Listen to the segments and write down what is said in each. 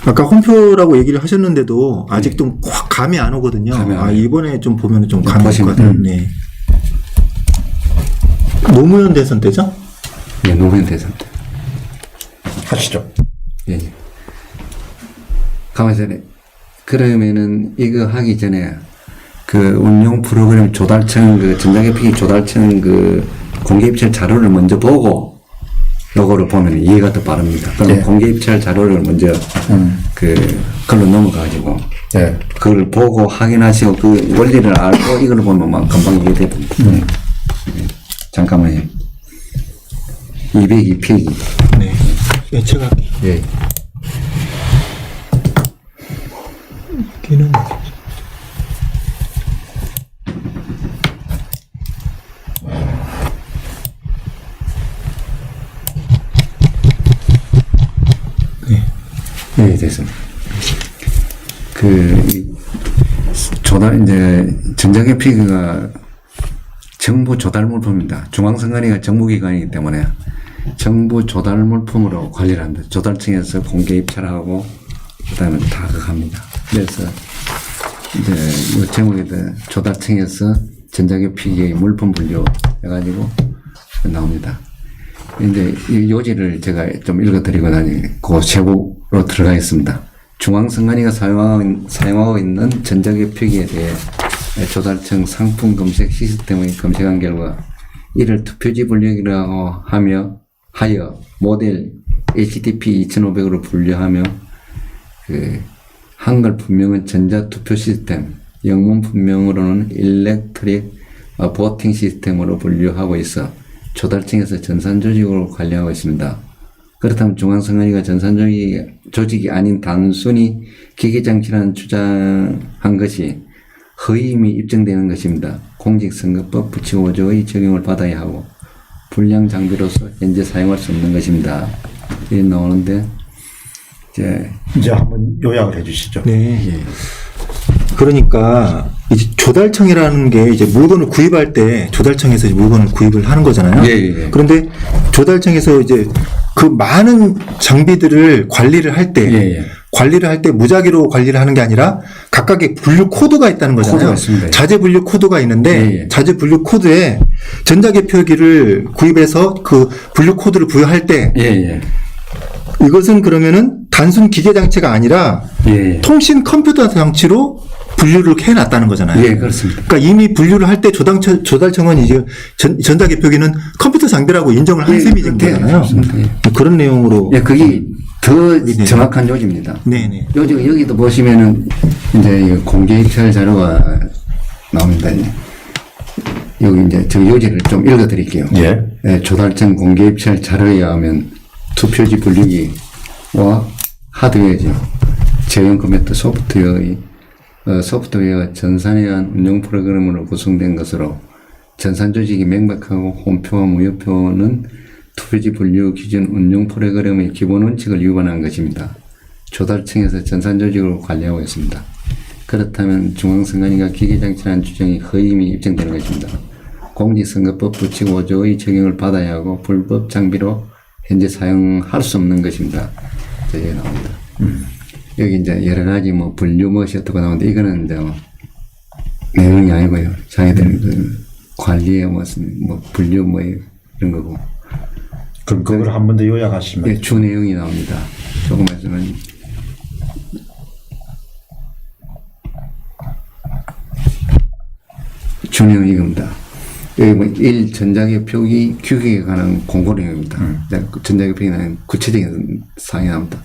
아까 홈표라고 얘기를 하셨는데도 아직도 확 감이 안 오거든요. 이번에 좀 보면은 좀 감이 올 것 같아요. 네. 노무현 대선 때죠? 예, 노무현 대선 때. 하시죠. 예, 예. 가만히 전에 그러면은 이거 하기 전에 그 운용 프로그램 조달청 그 전자기피 조달청 그 공개 입찰 자료를 먼저 보고 요거를 보면 이해가 더 빠릅니다. 그럼 예. 공개 입찰 자료를 먼저 그걸로 넘어가지고 예. 그걸 보고 확인하시고 그 원리를 알고 이걸 보면 막 금방 이해됩니다. 예. 잠깐만요. 202페이지. 네. 예측하기. 예. 기능. 네, 됐습니다. 조달, 이제, 전자기피가 정부 조달 물품입니다. 중앙선관위가 정부기관이기 때문에 정부 조달 물품으로 관리를 합니다. 조달청에서 공개 입찰하고, 그 다음에 다각합니다. 그래서, 이제, 이 제목에도 조달청에서 전자기피의 물품 분류 해가지고 나옵니다. 이제 이 요지를 제가 좀 읽어드리고 나니 그 세부로 들어가겠습니다. 중앙선관위가 사용하고 있는 전자기표기에 대해 조달청 상품 검색 시스템의 검색한 결과 이를 투표지 분류기라고 하여 모델 HTTP 2500으로 분류하며 그 한글 분명은 전자투표 시스템, 영문 분명으로는 일렉트릭 보팅 시스템으로 분류하고 있어 조달청에서 전산조직으로 관리하고 있습니다. 그렇다면 중앙선관위가 전산조직이 아닌 단순히 기계장치라는 주장한 것이 허위임이 입증되는 것입니다. 공직선거법 부칙 5조의 적용을 받아야 하고 불량 장비로서 현재 사용할 수 없는 것입니다. 이게 나오는데 이제 한번 요약을 해주시죠. 네. 예. 그러니까 이제 조달청이라는 게 이제 물건을 구입할 때 조달청에서 물건을 구입을 하는 거잖아요. 예, 예. 그런데 조달청에서 이제 그 많은 장비들을 관리를 할 때, 예, 예. 관리를 할 때 무작위로 관리를 하는 게 아니라 각각의 분류 코드가 있다는 거잖아요. 코드가 있습니다. 자재 분류 코드가 있는데 예, 예. 자재 분류 코드에 전자개표기를 구입해서 그 분류 코드를 부여할 때 예, 예. 이것은 그러면은 단순 기계 장치가 아니라 예, 예. 통신 컴퓨터 장치로 분류를 해놨다는 거잖아요. 예, 그렇습니다. 그러니까 이미 분류를 할 때 조달청은 이제 전자개표기는 컴퓨터 장비라고 인정을 한 예, 셈이 된 네, 거잖아요. 그렇습니다. 예. 그런 내용으로. 예, 그게 더 네. 정확한 요지입니다. 네네. 여기도 보시면은 이제 공개 입찰 자료가 나옵니다. 여기 이제 저 요지를 좀 읽어 드릴게요. 예. 조달청 공개 입찰 자료에 의하면 투표지 분류기와 하드웨어죠. 제형 컴퓨터 소프트웨어 전산에 의한 운영 프로그램으로 구성된 것으로 전산 조직이 명백하고 홈표와 무효표는 투표지 분류 기준 운영 프로그램의 기본 원칙을 위반한 것입니다. 조달청에서 전산 조직으로 관리하고 있습니다. 그렇다면 중앙선관위가 기계장치라는 주장이 허위임이 입증되는 것입니다. 공직선거법 부칙 5조의 적용을 받아야 하고 불법 장비로 현재 사용할 수 없는 것입니다. 여기 나옵니다. 여기 이제 여러 가지 뭐 분류 무엇이 어떻게 나오는데 이거는 이제 내용이 아니고요. 자기들 그 관리에 뭐 분류 뭐 이런 거고. 그럼 그걸 한 번 더 요약하시면. 예, 주 내용이 나옵니다. 조금 해주면. 주 내용이 이겁니다. 여기 뭐 1. 전자개표기 규격에 관한 공고 내용입니다. 전자개표기에 관한 구체적인 사항이 나옵니다.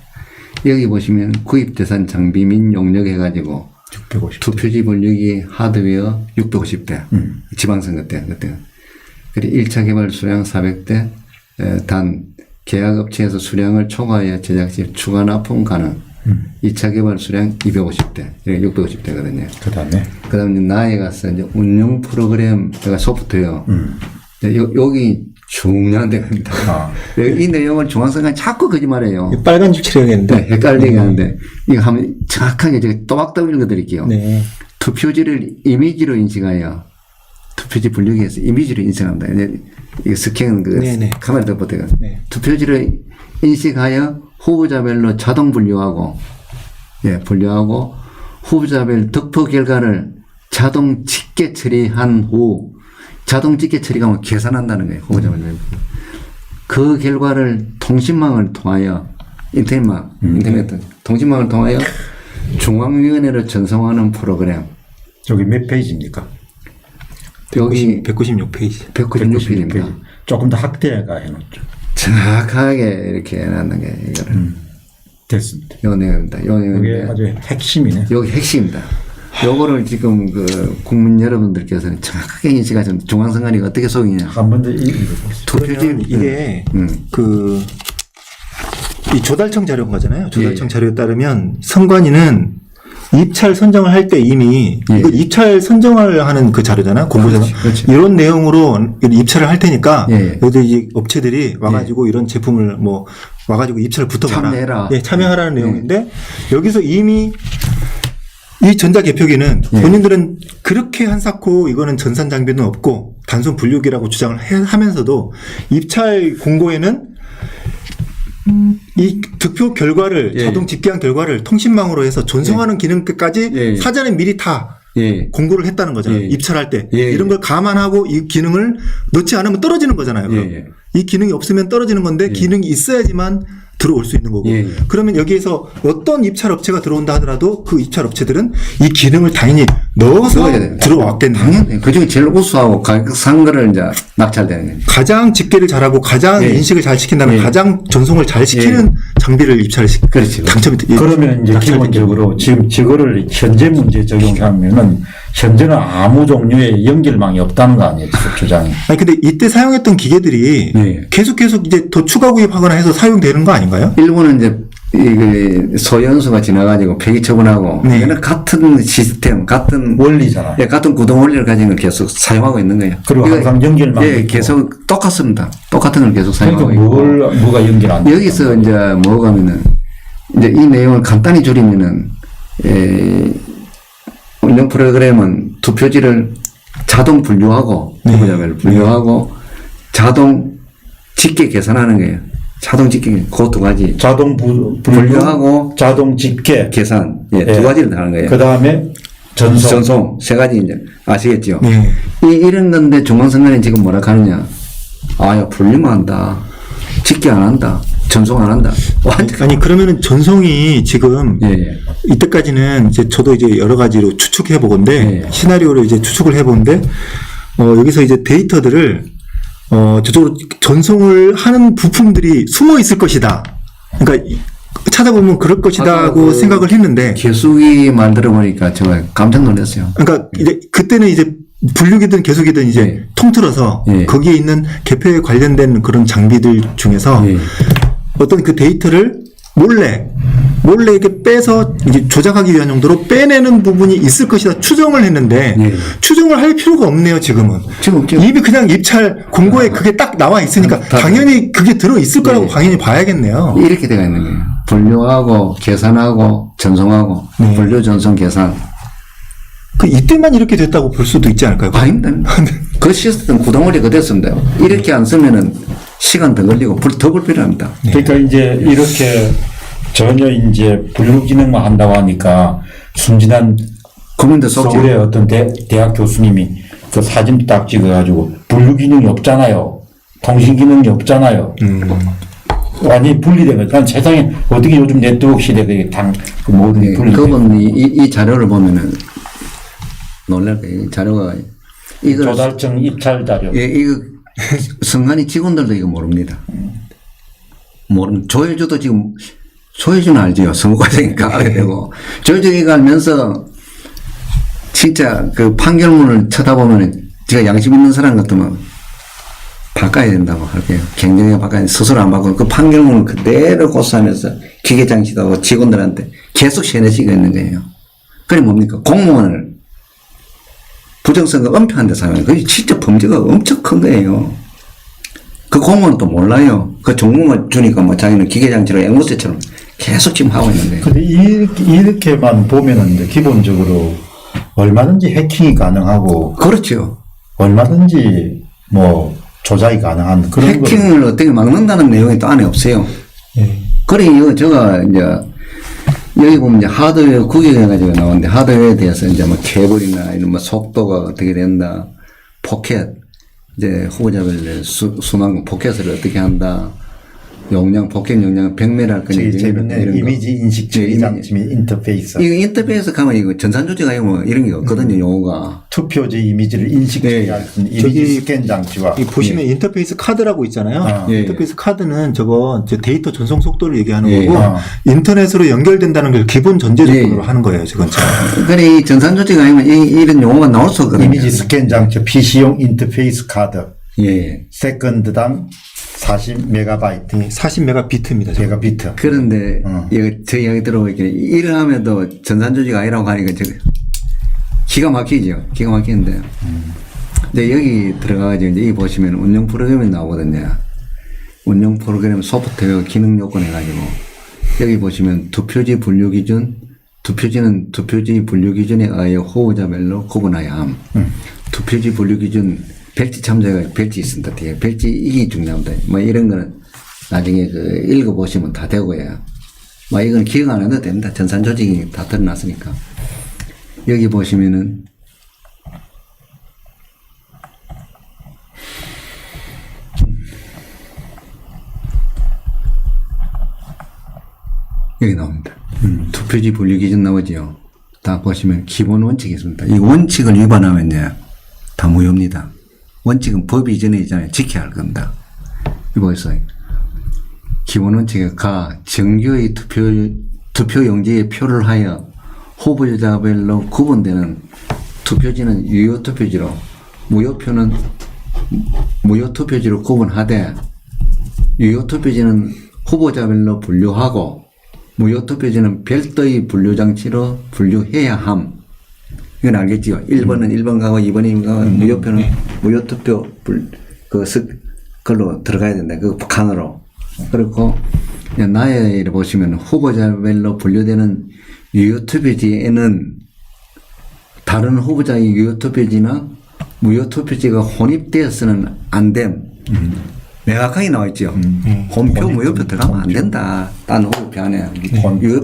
여기 보시면 구입 대상 장비 및 용역 해가지고 650. 투표지 분류기 하드웨어 650대 지방선거 때 그때 그리고 1차 개발 수량 400대 단 계약업체에서 수량을 초과하여 제작 시 추가 납품 가능 2차 개발 수량 250대 650대거든요. 그 다음에 나에 가서 이제 운영 프로그램 그러니까 소프트웨어 여기 중요한 데입니다. 이 내용을 중앙선관위 자꾸 거짓말해요. 빨간 줄 칠해야겠는데. 네, 헷갈리게 하는데 이거 한번 정확하게 제가 또박또박 읽어드릴게요. 네. 투표지를 이미지로 인식하여 투표지 분류기에서 이미지로 인식합니다. 이거 스캔 카메라 보태가 네. 투표지를 인식하여 후보자별로 자동 분류하고 분류하고 후보자별 득표 결과를 자동 집계 처리한 후 자동 집계 처리가 뭐 계산한다는 거예요. 후보자별 그 결과를 통신망을 통하여 인터넷 통신망을 통하여 중앙위원회로 전송하는 프로그램. 저기 몇 페이지입니까? 여기 196페이지. 196페이지입니다. 조금 더 확대가 해놓죠. 정확하게 이렇게 해놨는 게 이거는 됐습니다. 요 내용입니다. 요 이게 내용인데 아주 핵심이네. 여기 핵심입니다. 요거를 지금 그 국민 여러분들께서는 정확하게 인식하시면 중앙선관위가 어떻게 속이냐. 한 번 더 읽어보세요. 투표지 이게 이 조달청 자료인 거잖아요. 조달청 자료에 따르면 선관위는 입찰 선정을 할 때 이미 이거 입찰 선정을 하는 그 자료잖아. 공고자료. 그렇지. 이런 내용으로 입찰을 할 테니까 여기 이제 업체들이 와가지고 이런 제품을 뭐 와가지고 입찰을 붙어봐라. 참여해라. 참여하라는 내용인데 여기서 이미 이 전자개표기는 본인들은 그렇게 한사코 이거는 전산 장비는 없고 단순 분류기라고 주장을 하면서도 입찰 공고에는 이 득표 결과를 자동 집계한 결과를 통신망으로 해서 전송하는 기능까지 사전에 미리 다 공고를 했다는 거잖아요. 입찰할 때 이런 걸 감안하고 이 기능을 넣지 않으면 떨어지는 거잖아요. 이 기능이 없으면 떨어지는 건데 기능이 있어야지만 들어올 수 있는 거고 그러면 여기에서 어떤 입찰 업체가 들어온다 하더라도 그 입찰 업체들은 이 기능을 당연히 넣어서 들어왔겠네. 당연히 그중에 제일 우수하고 가격 싼 거를 이제 낙찰되는 거예요. 가장 집계를 잘하고 가장 인식을 잘 시킨다는 가장 전송을 잘 시키는 장비를 입찰을 그렇지. 당첨이 그러면 이제 기본적으로 지금 저거를 현재 문제 적용하면은 현재는 아무 종류의 연결망이 없다는 거 아니에요? 주장이. 아니 근데 이때 사용했던 기계들이 계속 이제 더 추가 구입하거나 해서 사용되는 거 아닌가요? 일본은 이제 이 소연수가 지나가지고 폐기 처분하고 얘는 같은 시스템, 같은 원리잖아요. 같은 구동 원리를 가진 걸 계속 사용하고 있는 거예요. 그리고 항상 연결망 계속 똑같습니다. 똑같은 걸 계속 사용하고 그러니까 있고. 뭐가 연결 안 돼? 여기서 이제 뭐가 하면은 이제 이 내용을 간단히 줄이면은 운영 프로그램은 투표지를 자동 분류하고 후보자별 분류하고 자동 집계 계산하는 거예요. 자동 집계 그 두 가지. 자동 분류하고 자동 집계 계산 두 가지를 하는 거예요. 그 다음에 전송 세 가지 이제 아시겠죠? 이런 건데 중앙선관위 지금 뭐라 하느냐? 아야 분류만 한다. 집계 안 한다. 전송 안 한다. 아니 그러면은 전송이 지금 이때까지는 이제 저도 이제 여러 가지로 추측해 보건데 시나리오를 이제 추측을 해 보는데 여기서 이제 데이터들을 저쪽으로 전송을 하는 부품들이 숨어 있을 것이다. 그러니까 찾아보면 그럴 것이다고 생각을 했는데 개수기 만들어 보니까 제가 깜짝 놀랐어요. 그러니까 이제 그때는 이제 분류기든 개수기든 이제 통틀어서 거기에 있는 개표에 관련된 그런 장비들 중에서 어떤 그 데이터를 몰래 이렇게 빼서 이제 조작하기 위한 용도로 빼내는 부분이 있을 것이다 추정을 했는데 추정을 할 필요가 없네요 지금은. 이미 그냥 입찰 공고에 그게 딱 나와 있으니까 당연히 그게 들어 있을 거라고 당연히 봐야겠네요. 이렇게 되어 있는 거예요. 분류하고 계산하고 전송하고 분류 전송 계산. 그 이때만 이렇게 됐다고 볼 수도 있지 않을까요? 아닙니다. 그 시스템 구동원리 그대로입니다. 이렇게 안 쓰면은 시간 더 걸리고 더 불필요합니다. 그러니까 이제 이렇게 전혀 이제 분류 기능만 한다고 하니까 순진한 국민들 속지. 서울의 어떤 대학 교수님이 그 사진도 딱 찍어가지고 분류 기능이 없잖아요. 통신 기능이 없잖아요. 완전히 분리된 거죠. 그러니까 세상에 어떻게 요즘 네트워크 시대가 모든 게 분리된 그분이 이 자료를 보면은 놀랄 거예요. 이 자료가 이걸 조달청 입찰 자료. 이거 선관위 직원들도 이거 모릅니다. 조혜주도 지금 조혜주는 알죠. 선거과정이니까 알아야 되고 조혜주 이거 알면서 진짜 그 판결문을 쳐다보면 제가 양심 있는 사람 같으면 바꿔야 된다고 할게요. 경쟁에 바꿔야 스스로 안 바꾸고 그 판결문을 그대로 고수하면서 기계장치도 하고 직원들한테 계속 세뇌시키고 있는 거예요. 그게 뭡니까? 공무원을 부정선거 은폐한 데 사용해요. 그게 진짜 범죄가 엄청 큰 거예요. 그 공무원은 또 몰라요. 그 종목만 주니까 뭐 자기는 기계장치로 앵무새처럼 계속 지금 하고 있는 거예요. 근데 이렇게만 보면은 이제 기본적으로 얼마든지 해킹이 가능하고. 그렇죠. 얼마든지 뭐 조작이 가능한 그런 해킹을 어떻게 막는다는 내용이 또 안에 없어요. 그래요. 제가 이제 여기 보면 이제 하드웨어 구경해가지고 나오는데 하드웨어에 대해서 이제 뭐 케이블이나 이런 뭐 속도가 어떻게 된다, 포켓, 이제 후보자별 수만 포켓을 어떻게 한다, 용량, 포켓 용량 100메가할 거니 제일 재밌는 이미지 인식 처리 장치 및 인터페이스. 이거 인터페이스 가면 이거 전산 조직이 뭐 이런 게 없거든요, 용어가. 투표지 이미지를 인식 처리할 수 있는 이미지 스캔 장치와. 이 보시면 인터페이스 카드라고 있잖아요. 예. 인터페이스 카드는 저거 이제 데이터 전송 속도를 얘기하는 예. 거고 인터넷으로 연결된다는 걸 기본 전제 조건으로 예. 하는 거예요, 지금. 그래, 이 전산 조직 아니면 이런 용어가 나올 수 없거든요. 이미지 스캔 장치 PC용 인터페이스 카드. 예. 세컨드당 40메가바이트. 40메가비트입니다. 메가비트. 그런데 이거 저 이야기 들어보니까 이러하면도 전산 조직 아니라고 하니까 저 기가 막히죠. 기가 막히는데 이제 여기 들어가가지고 이제 이 보시면 운영 프로그램이 나오거든요. 운영 프로그램 소프트웨어 기능 요건 해가지고 여기 보시면 투표지 분류 기준, 투표지는 투표지 분류 기준에 의하여 후보자별로 구분하여 함. 투표지 분류 기준 별지 참조가 별지 있습니다. 뒤에 별지 이게 중요합니다. 뭐 이런 거는 나중에 그 읽어보시면 다 되고요. 뭐 이건 기억 안 해도 됩니다. 전산 조직이 다 드러났으니까. 여기 보시면은 여기 나옵니다. 투표지 분류 기준 나오지요. 다 보시면 기본 원칙이 있습니다. 이 원칙을 위반하면요, 다 무효입니다. 원칙은 법 이전에 있잖아요. 지켜야 할 겁니다. 이거 보세요. 기본 원칙에 정규의 투표 용지에 표를 하여 후보자별로 구분되는 투표지는 유효 투표지로, 무효 투표지로 구분하되, 유효 투표지는 후보자별로 분류하고, 무효 투표지는 별도의 분류 장치로 분류해야 함. 이건 알겠지요? 1번은 1번 가고 2번은 2번 가고 무효표는 무효 투표 그걸로 들어가야 된다. 그 칸으로. 그리고 나열을 보시면 후보자별로 분류되는 유효 투표지에는 다른 후보자의 유효 투표지나 무효 투표지가 혼입되어서는 안 됨. 명확하게 나와 있죠. 혼표, 무효표 들어가면 안 된다. 딴 후보표 안에. 유효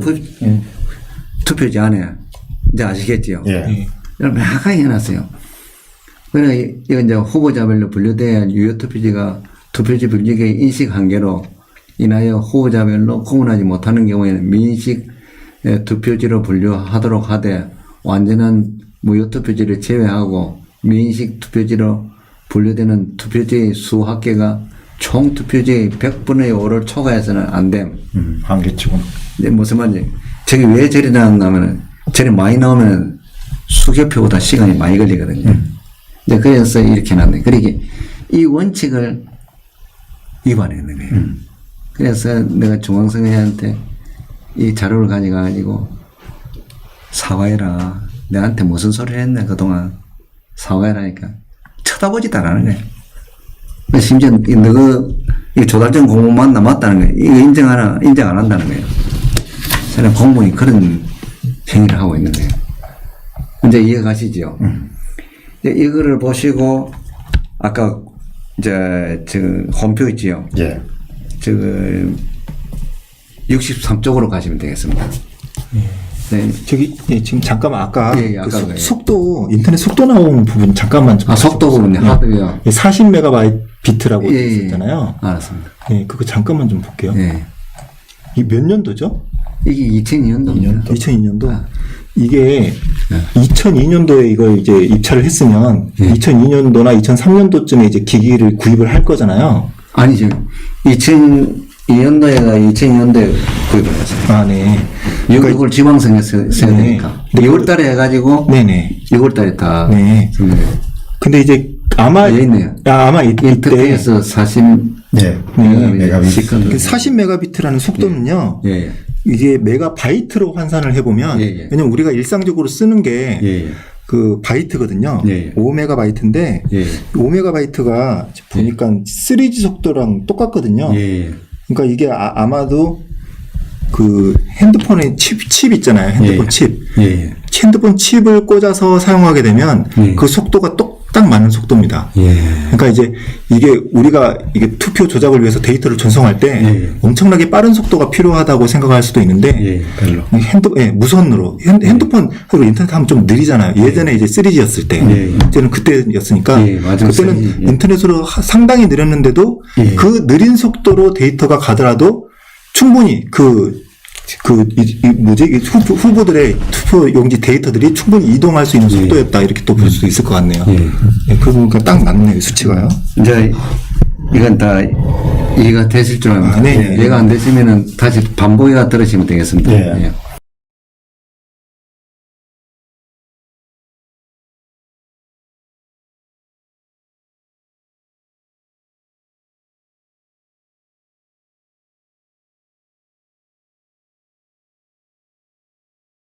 투표지 안에. 이제 아시겠지요? 예. 명확하게 해놨어요. 그래, 이건 이제 후보자별로 분류된 유효 투표지가 투표지 분류의 인식 한계로 인하여 후보자별로 구분하지 못하는 경우에는 미인식 투표지로 분류하도록 하되, 완전한 무효 투표지를 제외하고 미인식 투표지로 분류되는 투표지의 수 합계가 총 투표지의 100분의 5를 초과해서는 안 됨. 한계치고. 이제 무슨 말인지. 저게 왜 저리 나왔냐면은, 저리 많이 나오면 수개표보다 시간이 많이 걸리거든요. 이제 그래서 이렇게 해놨네. 그러니까 이 원칙을 위반했는 거예요. 그래서 내가 중앙선관위한테 이 자료를 가져가지고 사과해라. 내한테 무슨 소리를 했네, 그동안. 사과해라니까. 쳐다보지도 않는 거예요. 심지어 너가 조달적 공무만 남았다는 거예요. 이거 인정 안 한다는 거예요. 저는 공무원이 그런 행위를 하고 있는 거예요. 이제 이해가시죠? 이거를 보시고, 아까, 홈표 있지요? 예. 63쪽으로 가시면 되겠습니다. 네. 지금 잠깐만 아까 아까 속도, 인터넷 속도 나온 부분 잠깐만 좀. 속도 부분요. 하드웨어. 40메가바이트라고 있었잖아요. 알았습니다. 네, 그거 잠깐만 좀 볼게요. 이 몇 년도죠? 이게 2002년도입니다. 2002년도. 이게 2002년도에 이걸 이제 입찰을 했으면 2002년도나 2003년도쯤에 이제 기기를 구입을 할 거잖아요. 아니죠. 2002년도에가 2002년도에 구입을 했어요. 아, 네. 이걸 지방선거에 써야 되니까. 6월 달에 해가지고. 네네. 6월 달에 다. 네. 근데 이제 아마. 있네요. 아마 이때. 인터페이스 40. 네. 메가비트. 40메가비트라는 속도는요. 예. 이게 메가바이트로 환산을 해보면. 왜냐면 우리가 일상적으로 쓰는 게. 그 바이트거든요. 5메가바이트인데 5메가바이트가 보니까 3G 속도랑 똑같거든요. 그러니까 이게 아마도 그 핸드폰에 칩 있잖아요. 핸드폰 칩. 핸드폰 칩을 꽂아서 사용하게 되면 그 속도가 딱 맞는 속도입니다. 예. 그러니까 이제 우리가 투표 조작을 위해서 데이터를 전송할 때 예. 엄청나게 빠른 속도가 필요하다고 생각할 수도 있는데 예, 별로. 무선으로 핸드폰으로 인터넷 하면 좀 느리잖아요. 예전에 이제 3G였을 때, 이제는 그때였으니까 예, 맞아요. 그때는 3G. 예. 인터넷으로 상당히 느렸는데도 예. 그 느린 속도로 데이터가 가더라도 충분히 후보들의 투표 용지 데이터들이 충분히 이동할 수 있는 속도였다 이렇게 또 볼 수도 있을 것 같네요. 예, 그러니까 딱 맞네요 수치가요. 이제 이건 다 이해가 되실 줄 압니다. 네. 이해가 안 되시면은 다시 반복해가 들으시면 되겠습니다. 예. 예.